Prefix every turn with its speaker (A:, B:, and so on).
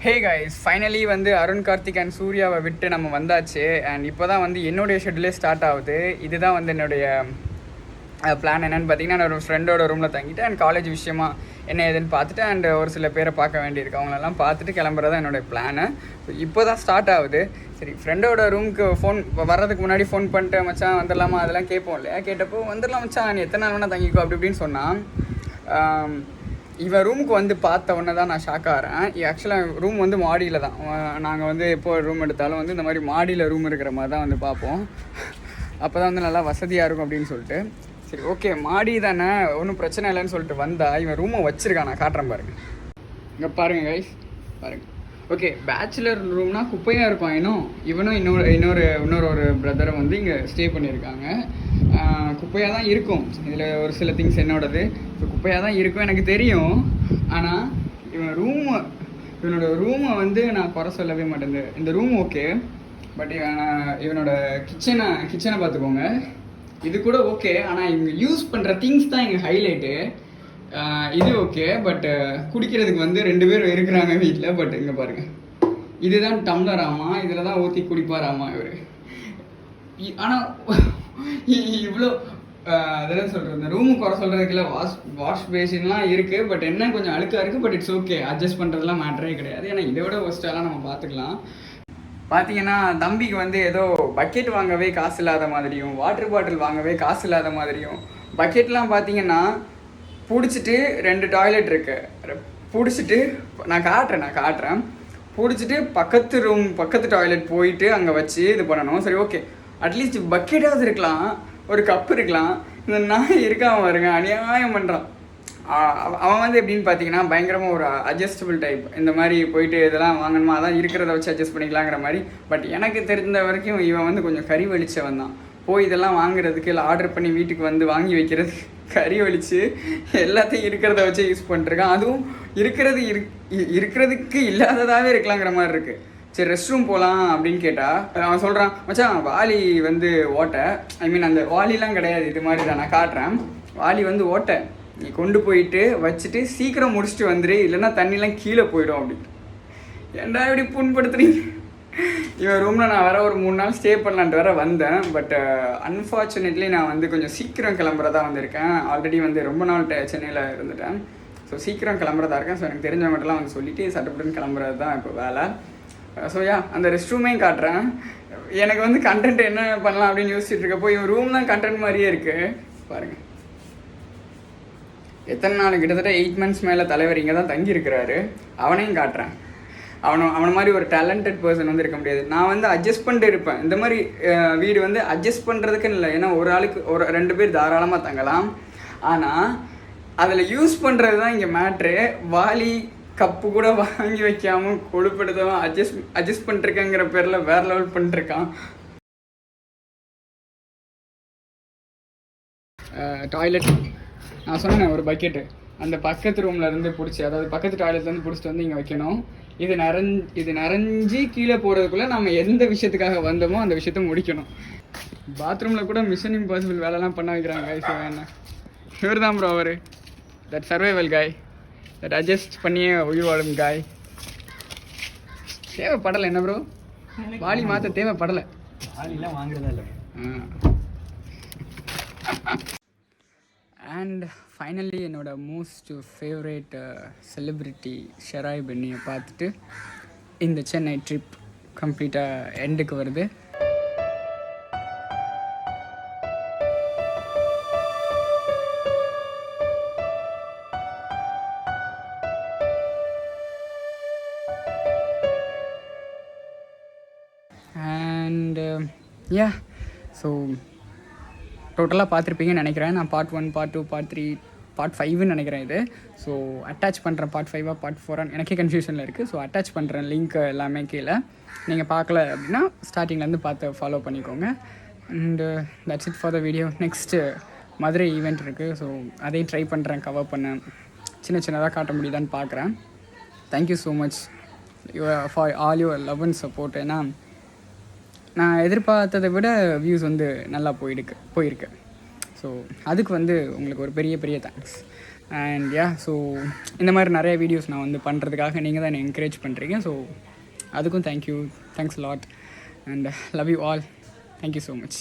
A: Hey guys, finally வந்து Arun Karthik and சூர்யாவை விட்டு நம்ம வந்தாச்சு. அண்ட் இப்போ தான் வந்து என்னுடைய ஷெட்யூலே ஸ்டார்ட் ஆகுது. இதுதான் வந்து என்னுடைய பிளான் என்னென்னு பார்த்தீங்கன்னா, நான் ஒரு ஃப்ரெண்டோட ரூமில் தங்கிட்டு அண்ட் காலேஜ் விஷயமா என்ன ஏதுன்னு பார்த்துட்டு அண்ட் ஒரு சில பேரை பார்க்க வேண்டியிருக்கு. அவங்களெல்லாம் பார்த்துட்டு கிளம்புறது தான் என்னுடைய பிளானு. இப்போ தான் ஸ்டார்ட் ஆகுது. சரி, ஃப்ரெண்டோட ரூமுக்கு ஃபோன் வர்றதுக்கு முன்னாடி ஃபோன் பண்ணிட்டு மச்சான் வந்துடலாமா அதெல்லாம் கேட்போம் இல்லையா. கேட்டப்போ வந்துடலாம் மச்சான், நீ எத்தனை நாள் வேணால் தங்கிக்கோ அப்படி இப்படின்னு சொன்னான். இவன் ரூமுக்கு வந்து பார்த்த உடனே தான் நான் ஷாக் ஆகிறேன். ஆக்சுவலாக ரூம் வந்து மாடியில் தான். நாங்கள் வந்து எப்போ ரூம் எடுத்தாலும் வந்து இந்த மாதிரி மாடியில் ரூம் இருக்கிற மாதிரி தான் வந்து பார்ப்போம். அப்போ தான் வந்து நல்லா வசதியாக இருக்கும் அப்படின்னு சொல்லிட்டு, சரி ஓகே மாடி தானே ஒன்றும் பிரச்சனை இல்லைன்னு சொல்லிட்டு வந்தால் இவன் ரூமை வச்சுருக்கான். நான் காட்டுறேன் பாருங்கள். இங்கே பாருங்கள் கைஸ், பாருங்கள். ஓகே, பேச்சுலர் ரூம்னா குப்பையாக இருக்கும். இவனும் இன்னொரு ஒரு பிரதரும் வந்து இங்கே ஸ்டே பண்ணியிருக்காங்க. குப்பையாக தான் இருக்கும். இதில் ஒரு சில திங்ஸ் என்னோடது இப்போ குப்பையாக தான் இருக்கும் எனக்கு தெரியும். ஆனால் இவனோட ரூமை வந்து நான் குறை சொல்லவே மாட்டேன். இந்த ரூம் ஓகே, பட் இவனோட கிச்சனை பார்த்துக்கோங்க. இது கூட ஓகே, ஆனால் இவங்க யூஸ் பண்ணுற திங்ஸ் தான் இங்கே ஹைலைட்டு. இது ஓகே, பட் குடிக்கிறதுக்கு வந்து 2 பேர் இருக்கிறாங்க வீட்டில். பட் இங்கே பாருங்கள், இதுதான் டம்ளர் ஆமாம், இதில் தான் ஊற்றி குடிப்பாராமா இவர். ஆனால் இவ்வளோ அதெல்லாம் சொல்கிறது, இந்த ரூமு குறை சொல்கிறதுக்குள்ள வாஷ் பேசின்லாம் இருக்குது. பட் என்ன கொஞ்சம் அழுக்காக இருக்குது. பட் இட்ஸ் ஓகே, அட்ஜஸ்ட் பண்ணுறதுலாம் மேட்டரே கிடையாது. ஏன்னா இதை விட ஒஸ்ட்டாலாம் நம்ம பார்த்துக்கலாம். பார்த்தீங்கன்னா தம்பிக்கு வந்து ஏதோ பக்கெட் வாங்கவே காசு இல்லாத மாதிரியும், வாட்டர் பாட்டில் வாங்கவே காசு இல்லாத மாதிரியும், பக்கெட்லாம் பார்த்தீங்கன்னா பிடிச்சிட்டு 2 டாய்லெட் இருக்குது. பிடிச்சிட்டு நான் காட்டுறேன். பிடிச்சிட்டு பக்கத்து டாய்லெட் போயிட்டு அங்கே வச்சு இது பண்ணணும். சரி ஓகே, அட்லீஸ்ட் பக்கெட்டாவது இருக்கலாம், ஒரு கப் இருக்கலாம். இந்த நாய் இருக்காம வருங்க, அநியாயம் பண்ணுறான். அவன் வந்து எப்படின்னு பார்த்தீங்கன்னா பயங்கரமாக ஒரு அட்ஜஸ்டபிள் டைப். இந்த மாதிரி போயிட்டு இதெல்லாம் வாங்கணுமா, அதான் இருக்கிறத வச்சு அட்ஜஸ்ட் பண்ணிக்கலாங்கிற மாதிரி. பட் எனக்கு தெரிந்த வரைக்கும் இவன் வந்து கொஞ்சம் கறி வலிச்சவன் தான். போய் இதெல்லாம் வாங்குறதுக்கு இல்லை ஆர்டர் பண்ணி வீட்டுக்கு வந்து வாங்கி வைக்கிறதுக்கு கறி வலிச்சு எல்லாத்தையும் இருக்கிறத வச்சு யூஸ் பண்ணிட்டுருக்கான். அதுவும் இருக்கிறதுக்கு இல்லாததாகவே இருக்கலாங்கிற மாதிரி இருக்குது. சரி ரெஸ்ட் ரூம் போகலாம் அப்படின்னு கேட்டால் அவன் சொல்கிறான், மச்சான் வாலி வந்து ஓட்டை, அந்த வாலிலாம் கிடையாது, இது மாதிரி தான். நான் காட்டுறேன். வாலி வந்து ஓட்டை, நீ கொண்டு போயிட்டு வச்சுட்டு சீக்கிரம் முடிச்சுட்டு வந்துடு, இல்லைன்னா தண்ணிலாம் கீழே போயிடும் அப்படின்னு. ஏன்டா இப்படி புண்படுத்துறீங்க? இவன் ரூமில் நான் ஒரு 3 நாள் ஸ்டே பண்ணலான்ட்டு வந்தேன். பட் அன்ஃபார்ச்சுனேட்லி நான் வந்து கொஞ்சம் சீக்கிரம் கிளம்புறதா வந்திருக்கேன். ஆல்ரெடி வந்து ரொம்ப நாள் சென்னையில் இருந்துட்டேன். ஸோ சீக்கிரம் கிளம்புறதா இருக்கேன். ஸோ எனக்கு தெரிஞ்சவங்கட்டெல்லாம் வந்து சொல்லிவிட்டு சட்டப்பட்டுன்னு கிளம்புறது தான் இப்போ வேலை. ஸோ அந்த ரெஸ்ட் ரூமையும் காட்டுறேன். எனக்கு வந்து கண்டென்ட் என்ன பண்ணலாம் அப்படின்னு யோசிச்சுட்டு இருக்கப்போ இவன் ரூம் தான் கண்டென்ட் மாதிரியே இருக்குது. பாருங்கள், எத்தனை நாள், கிட்டத்தட்ட 8 months மேலே தலைவர் இங்கே தான் தங்கியிருக்கிறாரு. அவனையும் காட்டுறேன். அவனை மாதிரி ஒரு டேலண்டட் பர்சன் வந்து இருக்க முடியாது. நான் வந்து அட்ஜஸ்ட் பண்ணிட்டு இருப்பேன். இந்த மாதிரி வீடு வந்து அட்ஜஸ்ட் பண்ணுறதுக்குன்னு இல்லை. ஏன்னா ஒரு ஆளுக்கு 2 பேர் தாராளமாக தங்கலாம். ஆனால் அதில் யூஸ் பண்ணுறது தான் இங்கே மேட்ரு. வாலி கப்பு கூட வாங்கி வைக்காமல் கொழுப்படுத்தவன் அட்ஜஸ்ட் பண்ணிருக்கேங்கிற பேரில் வேறு லெவல் பண்ணிட்டுருக்கான். டாய்லெட் நான் சொன்னேன், ஒரு பக்கெட்டு அந்த பக்கத்து ரூம்லேருந்து பிடிச்சி, அதாவது பக்கத்து டாய்லெட்லேருந்து பிடிச்சிட்டு வந்து இங்கே வைக்கணும். இது நிறைஞ்சி கீழே போகிறதுக்குள்ளே நம்ம எந்த விஷயத்துக்காக வந்தோமோ அந்த விஷயத்த முடிக்கணும். பாத்ரூமில் கூட மிஷன் இம்பாசிபிள் வேலைலாம் பண்ண வைக்கிறாங்க. கைஸ் என்ன இவர் தான் ப்ரோ, அவர் தட் சர்வைவல் காய், தட் அட்ஜஸ்ட் பண்ணியே உயிர் வாழும் காய். தேவைப்படலை என்ன ப்ரோ, வாலி மாற்ற தேவைப்படலை. வாலிலாம் வாங்குறதா இல்லை. அண்ட் ஃபைனலி என்னோடய மோஸ்ட் ஃபேவரேட் செலிப்ரிட்டி ஷெராய் பென்னியை பார்த்துட்டு இந்த சென்னை ட்ரிப் கம்ப்ளீட்டாக எண்டுக்கு வருது. அண்ட் ஸோ டோட்டலாக பார்த்துருப்பீங்கன்னு நினைக்கிறேன். நான் பார்ட் 1, பார்ட் 2, பார்ட் 3, பார்ட் 5ன்னு நினைக்கிறேன் இது. ஸோ அட்டாச் பண்ணுறேன் பார்ட் 5 பார்ட் 4 எனக்கே கன்ஃபியூஷனில் இருக்குது. ஸோ அட்டாச் பண்ணுறேன் லிங்க் எல்லாமே கீழே. நீங்கள் பார்க்கல அப்படின்னா ஸ்டார்டிங்லேருந்து பார்த்து ஃபாலோ பண்ணிக்கோங்க. And that's it for the video. Next Madurai event இருக்குது. ஸோ அதையும் ட்ரை பண்ணுறேன், கவர் பண்ண சின்னதாக காட்ட முடியுதான்னு பார்க்குறேன். Thank you so much for all your love and support. ஏன்னா நான் எதிர்பார்த்ததை விட வியூஸ் வந்து நல்லா போயிருக்கு. ஸோ அதுக்கு வந்து உங்களுக்கு ஒரு பெரிய தேங்க்ஸ். அண்ட் யா ஸோ இந்த மாதிரி நிறைய வீடியோஸ் நான் வந்து பண்ணுறதுக்காக நீங்கள் தான் என்னை என்கரேஜ் பண்ணுறீங்க. ஸோ அதுக்கும் thank you, thanks lot and love you all. Thank you so much.